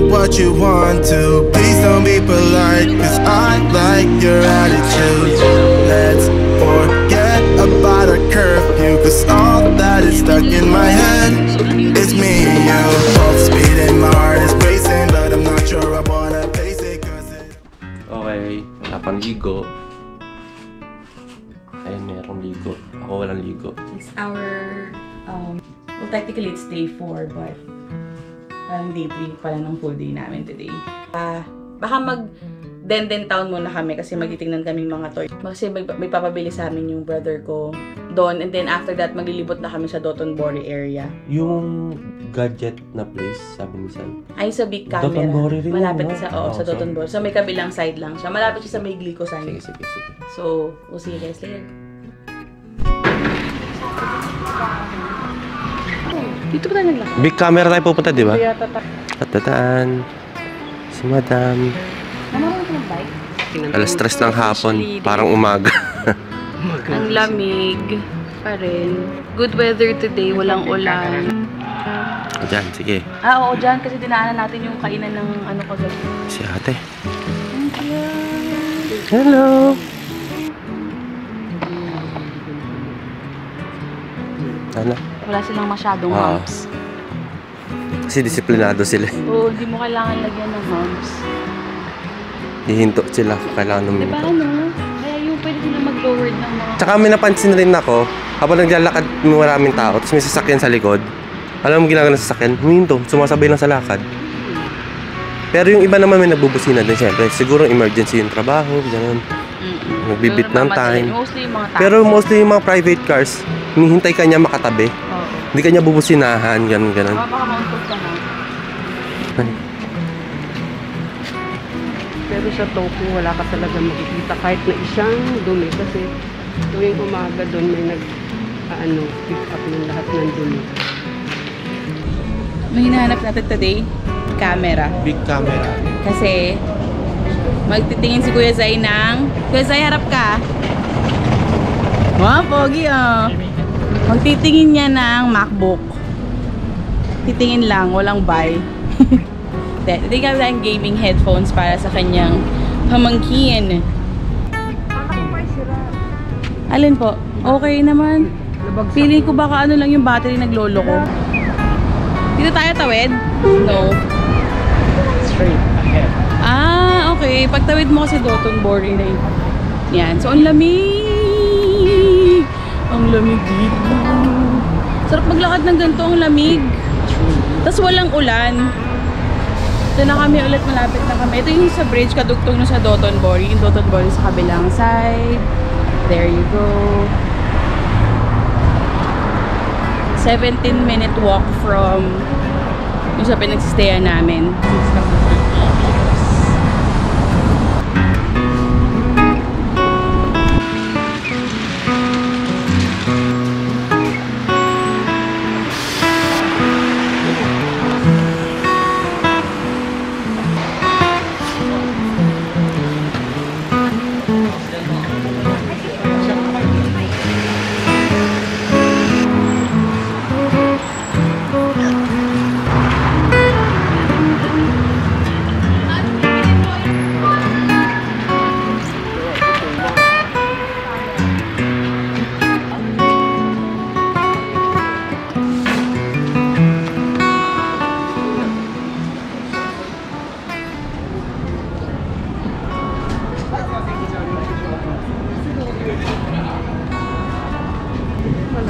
what you want to. Please don't be polite, cause I like your attitude. Let's forget about a curfew, cause all that is stuck in my head is me and you. Both speeding, my heart is racing, but I'm not sure I wanna face it, cause it... Okay, napang ligo. Ayun, merong ligo. Ako walang ligo. It's our, well, technically it's day 4, but parang day 3 pala ng full day namin today. Baka mag-Denden Town muna kami kasi magtitingnan kami mga toy. Kasi may papabili sa amin yung brother ko doon, and then after that maglilibot na kami sa Dotonbori area. Yung gadget na place, sabi ni San. Ay, sa Big Camera. Dotonbori rin malapit yun, no? sa, sa Dotonbori. So may kabilang side lang siya. Malapit siya sa may Glicosan. Sige, sige, sige. So, we'll see you guys later. Dito ba tayo naglakad? Big Camera tayo pupunta, di ba? Tatataan. Si Madam. Namarang ko ng bike? Alas 3 ng hapon. Parang umaga. Ang lamig pa rin. Good weather today. Walang ulan. Diyan, sige. Oo, dyan. Kasi dinaanan natin yung kainan ng ano kagabi. Si ate. Thank you. Hello. Ano? Wala silang masyadong humps. Kasi disiplinado sila. Oo, hindi mo kailangan lagyan ng humps. Hihinto sila. Kailangan naman. Diba ano? Kaya yung pwede sila mag-lowered ng mga... Tsaka may napansin rin ako, habang naglalakad maraming tao, tapos may sasakyan sa likod. Alam mo ginagawa ng sasakyan? Huminto, sumasabay lang sa lakad. Pero yung iba naman may nagbubusina din, siyempre. Siguro emergency yung trabaho, gano'n. Nagbibit ng time. Mostly yung mga taxi. Pero mostly yung mga private cars, hinihintay ka niya makatabi. Oo. Hindi ka niya bubusinahan, gano'n, gano'n. Baka mauntog ka na. Pero sa Tokyo, wala ka talaga makikita kahit na isang dumi kasi tuwing umaga doon may pick up ng lahat ng dumi. May hinahanap natin today, camera. Big Camera. Kasi magtitingin si Kuya Zay ng... Kuya Zay, harap ka. Wow, pogi ah. Magtitingin niya ng MacBook. Titingin lang, walang buy. Titingin kami ng gaming headphones para sa kanyang pamangkin. Alin po? Okay naman. Feeling ko baka ano lang yung battery naglolo ko. Dito tayo tawid? No. Straight ahead. Ah, okay. Pagtawid mo kasi Dotonbori na yun. Yan. So, ang lamig. Ang lamig dito. Sarap maglakad ng ganito. Ang lamig. Tapos walang ulan. Ito na kami ulit. Malapit na kami. Ito yung sa bridge. Kadugtong na sa Dotonbori. Yung Dotonbori sa kabilang side. There you go. 17-minute walk from yung sa pinagsistayan namin.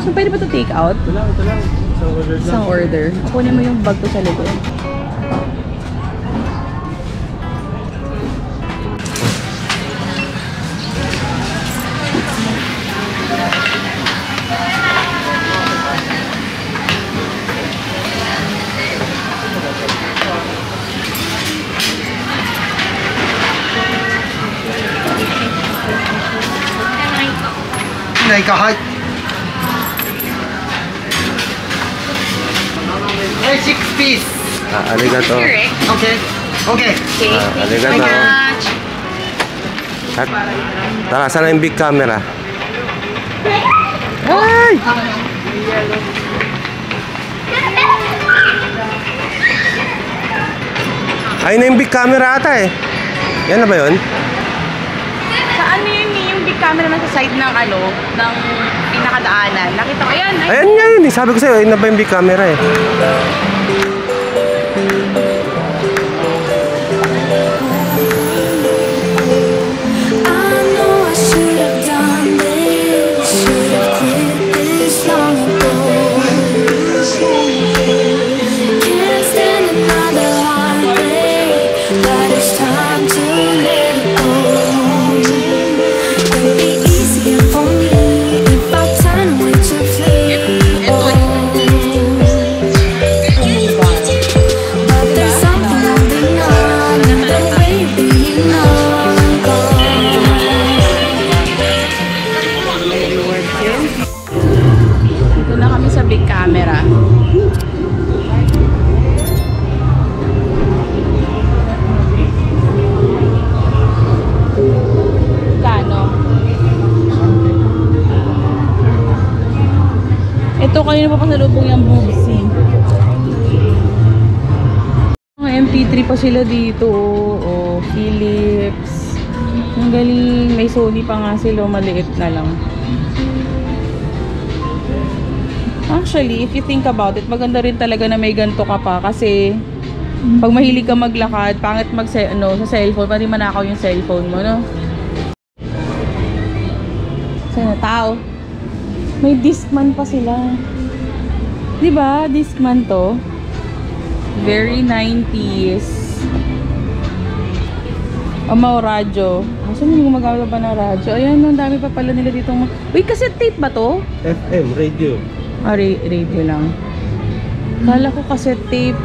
So, pwede ba ito take out? Ito lang. Isang order. Kunin mo yung bag ko sa likod. Kahit 6 piece. Arigato. Okay. Okay. Arigato. Tara, sana yung Big Camera. Ay! Ayun na yung big camera ata eh. Yan na ba yun? Sa ano yun yung big camera na sa side ng ano, ng pinakadaanan. Nakita ko yan. Ayan nga yun eh. Sabi ko sa'yo, ayun na ba yung big camera eh. Dito na kami sa big camera. Kano? Ito kanina pa pasalubong yung boobsy. Mga MP3 pa sila dito. Oh, Philips. Ang galing. May Sony pa nga sila. Maliit na lang. Actually, if you think about it, maganda rin talaga na may ganito ka pa. Kasi, pag mahilig ka maglakad, pangit sa cellphone, pwede manakaw yung cellphone mo, no? Sana tao. May Discman pa sila. Diba? Discman to. Very 90s. Mau radyo. Kasi mo gumagamit pa ng radyo. Ayan, ang dami pa pala nila dito. Wait, cassette tape ba to? FM, radio. Ah, radio lang. Kala ko cassette tape.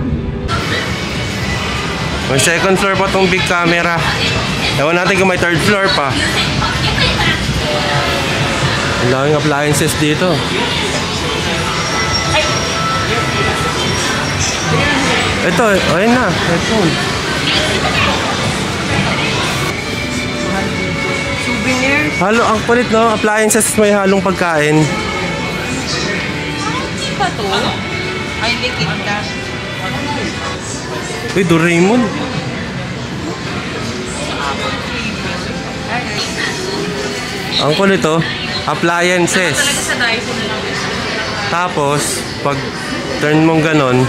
May second floor pa tong big camera. Ewan natin kung may third floor pa. Ang daming appliances dito. Ito, ayun na. Headphone. Souvenir. Halo, ang kulit no? Appliances may halong pagkain. Pa to? Ay, likit ka. Uy, Doraemon. Ang kulit oh. Appliances. Talaga sa Dyson na lang. Tapos, pag turn mong ganon,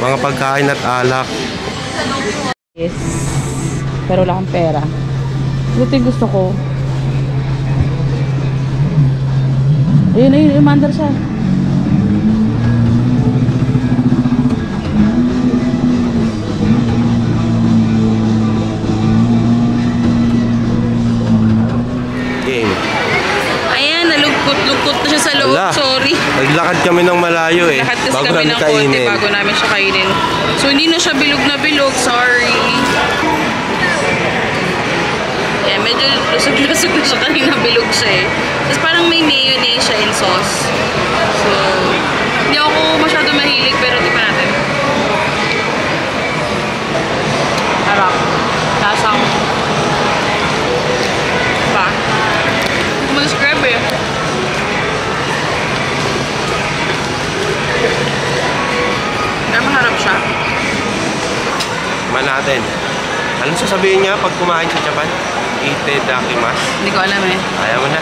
mga pagkain at alak. Yes. Pero wala akong pera. Ito yung gusto ko. Ayun, ayun, umandar siya. Game. Ayan, nalugkot-lugkot na siya sa loob. Wala. Sorry. Naglakad kami ng malayo eh. Lahat kasi Bago kami namin ng konti kainin. bago namin siya kainin. So, hindi na siya bilog na bilog. Sorry. Yeah, medyo lusog-lusog na siya kanina bilog siya eh. Tapos parang may mayonnaise siya in sauce. So, hindi ako masyado mahilig pero di pa natin. Harap. Lasang. Diba? Hindi ko ma-describe eh. Kaya maharap siya. Man natin. Anong sasabihin niya pag kumain sa Japan? Itadakimasu. Hindi ko alam eh. Ayaw mo na.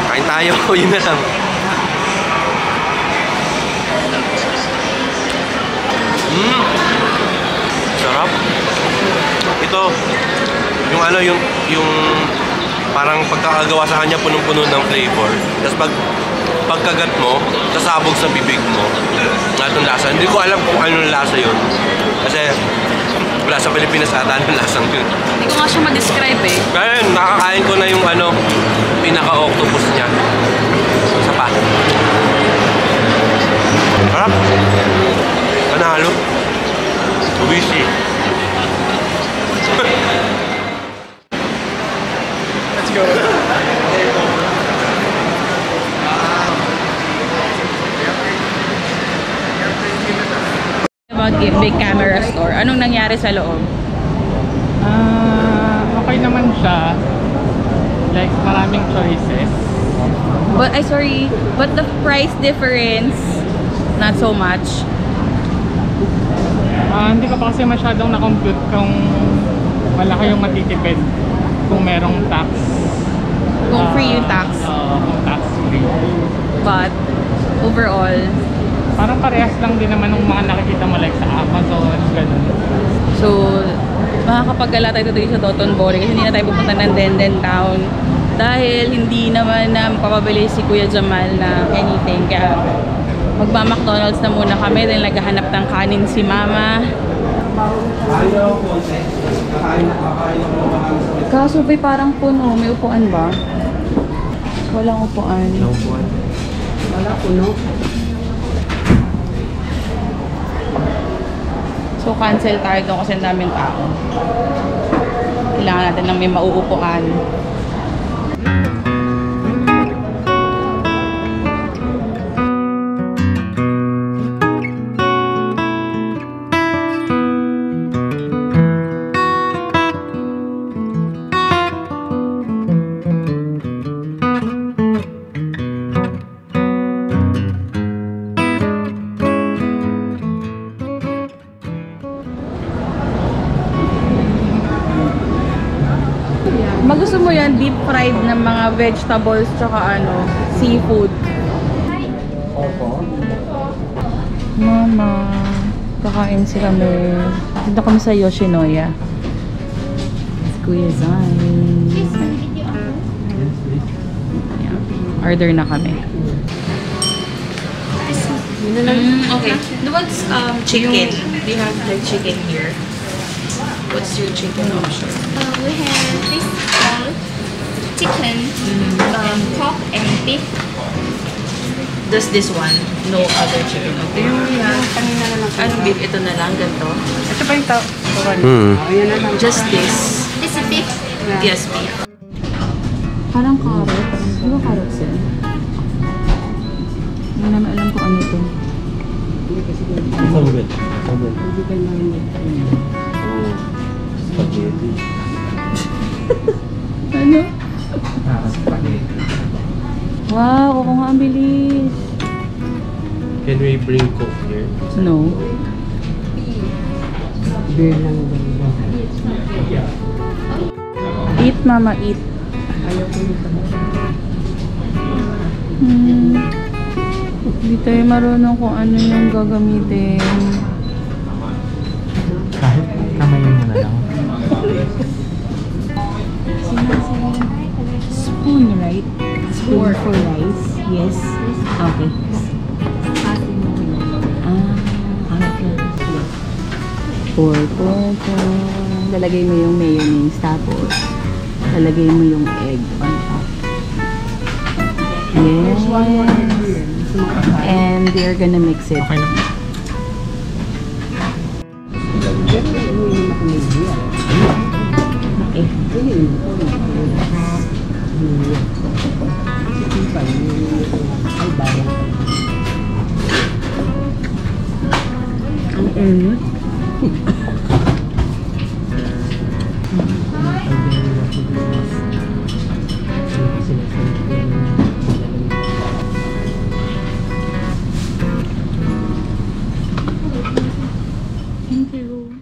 Kain tayo. Yun na lang. Sarap. Ito, yung ano, yung parang pagkakagawa sa kanya punong-puno ng flavor. Tapos pagkagat mo, sasabog sa bibig mo. Natong lasa. Hindi ko alam kung anong lasa yun. Kasi wala sa Pilipinas ata anong lasang yun. Hindi ko nga siya ma-describe eh. Kaya nakakain ko na yung ano, pinaka-octopus niya. Sa pan. Harap. Panalo. Ubishi. Let's go. About big camera store. Anong nangyari sa loob? Okay naman siya. Like, maraming choices. But but the price difference, not so much. Hindi ko pa kasi masyadong na-compute kung malaki yung matitipid kung merong tax. Kung free yung tax. Kung tax free. But, overall, Parang parehas lang din naman ng mga nakikita mo like sa Amazon, ganun. so, makakapagala tayo dito sa Dotonbori kasi hindi na tayo pupunta ng Denden Town dahil hindi naman na mapapabili si Kuya Jamal na anything. Kaya magma-McDonald's na muna kami dahil naghahanap ng kanin si Mama. Kaso ba parang puno? May upuan ba? Walang upuan. Wala, puno. So cancel tayo doon kasi ang daming tao. Kailangan natin ng may mauupuan. Magusto mo yan, deep fried na mga vegetables tsaka ano, seafood. Mama, kakain si kami. Dito kami sa Yoshinoya. Si Kuya Zai. Yeah. Order na kami. Okay. What's chicken? Do you have the chicken here? What's your chicken option? We have this chicken, pork, and beef. Just this one? No other chicken? Okay. Kanina na lang. Anong beef? Ito na lang, ganito? Ito ba yung tao? Ayan na lang. Just this? This is beef. Yes, beef. Parang carrots. Di ba carrots yan? Hindi naman alam kung ano ito. Hindi kayo mahinig. Ano? Wow, oo nga, ang bilis. Can we bring Coke here? No. Beer lang ba? Eat, mama, eat. Ayaw ko yung Hindi tayo marunong kung ano yung gagamitin. Kahit kamayin mo na lang. Spoon, right? Spoon for rice. Yes. Okay. Pour. Lalagay mo yung mayonnaise tapos lalagay mo yung egg on top. Yes. And they're gonna mix it. Okay lang. Thank you.